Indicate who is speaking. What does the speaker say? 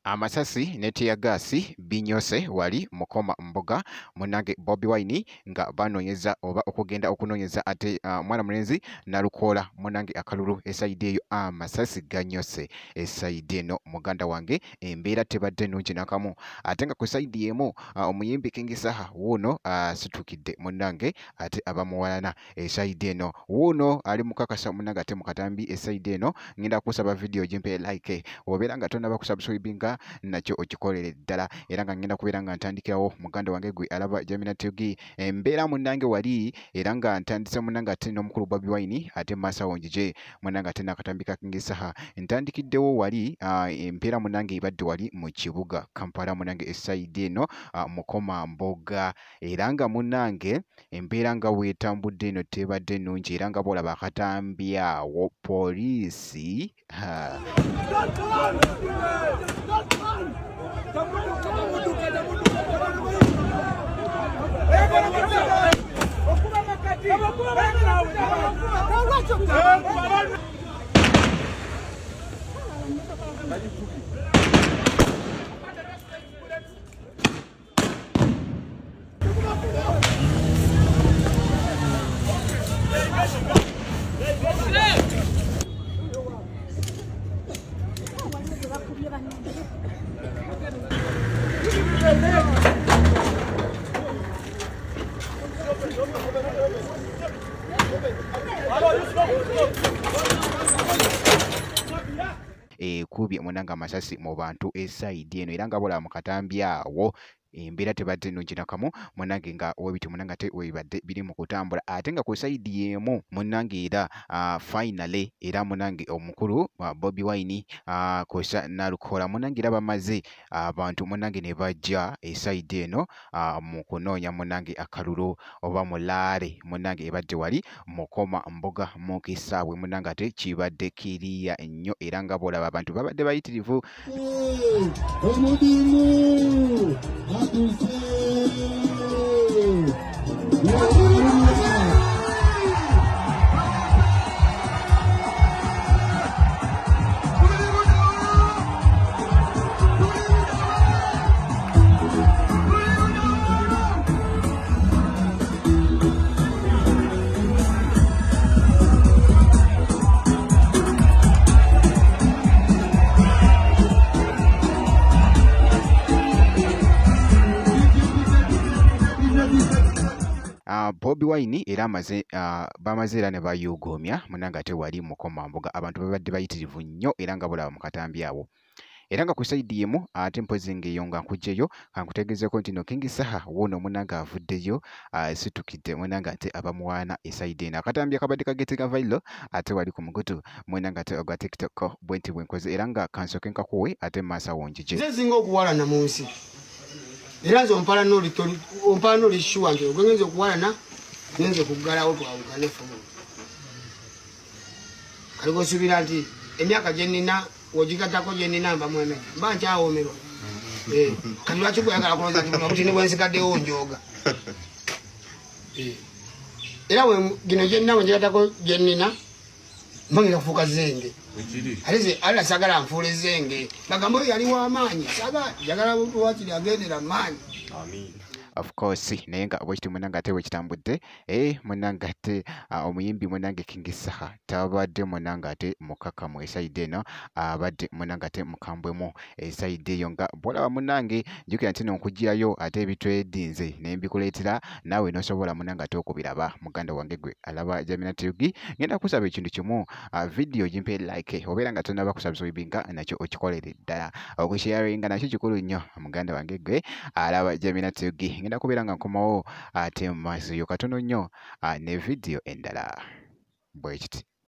Speaker 1: Amasasi ne teargasi binyose wali mukoma mboga munange Bobi Wine nga banonyeza oba okugenda okunonyeza ate mwana mulenzi nalukola munange akalulu esaidi eyo amasasi ganyose esaidi eno muganda wange embeera tebadde nnungi nakamu ate nga ku saidi emu omuyimbi King Saha wuno situkidde munange ate abamuwalana esaidi eno wuno ali mukakasa munange ate mukatambi esaidi eno ngenda kusaba video jimpe like obeera nga tonaba kusubscribinga nakyo okikolere ddala era nga ngenda kubeera nga ntandikirawo muganda wange gwe alaba Jamina TV embeera munange wali era nga ntandise munange ate n'omukulu Bobi Wine ate masa wonjije munange ate nakatambika King Saha ntandikiddewo wali empeera munange ibadde wali mu kibuga Kampala munange esaidi eno mukoma mboga era nga munange empeera nga weetambudde eno tebadde nnungi era nga bolaba akatambyawo poliisi kubye munanga amasasi mu bantu esaidi eno era nga bolaba mu katambyawo embeera tebadde nnungi nakamu munange nga webiti munange ate webadde biri mu kutambula ate nga ku saidi yemu munange era finally era munange omukulu Bobi Wine kosa nalukola munange era bamaze abantu munange ne bajja esaidi eno mu kunoonya munange akalulu oba mulaale munange ebadde wali mukoma mboga mu kisaawe munange ate kibadde kiriya ennyo era nga bolaba abantu babadde bayitirivu Bobi Wine era bamaze era ne bayugomya munange ate wali mukoma mboga abantu babadde bayitirivu nnyo era nga bolaba mu katambyawo era nga ku saidi yemu ate mpozi ngeyo nga nkujjeyo kankutegezeeko nti no King Saha wuno munange avuddeyo situkidde munange ate abamuwaana esaidi eno akatambya kabadde kagetinga vailo ate wali ku mugutu munange ate ogwa TikTok bwenti bwenkoze era nga kansoke nkakuwe ate masa wonjije
Speaker 2: nze singa okuwalana mu nsi era nze ompala n'oli shuwa nti ogwengenza okuwalana ngenze kuggalawo twawugane fumu kaliko osuubira nti emyaka gye nnina wogigatako gye nnina mba mwemeka mba nkyawoomerwa kati lwaki gweyagala kulooza nti buno buti ne bwensigaddewo njooga era gino gye nnina bwengigatako gye nnina mba ngenda kufuuka zenge ali sagala nfuule zenge bagamba oyo yali w'amaanyi jagala wakiri agendera maanyi
Speaker 1: of course naye nga bwekiti munange ate wekitambudde munange ate omuyimbi munange King Saha tabadde munange ate mukakamu esaidi eno abadde munange ate mukambwemu esaidi eyo nga bolaba munange njukira nti nonkugirayo ate ebitwedinze nembikuleetera naawe nosobola munange ate okubiraba muganda wange gwe alaba Jamina TV ngenda kusaba ekintu kimu video jimpe like obeera nga tonaba kusubscribinga nakyo okikolere ddala okusharinga nakyo kikulu nnyo muganda wange gwe alaba Jamina TV ngenda kubeera nga nkomawo ate mu maaso yo katono nnyo ne video endala bwekiti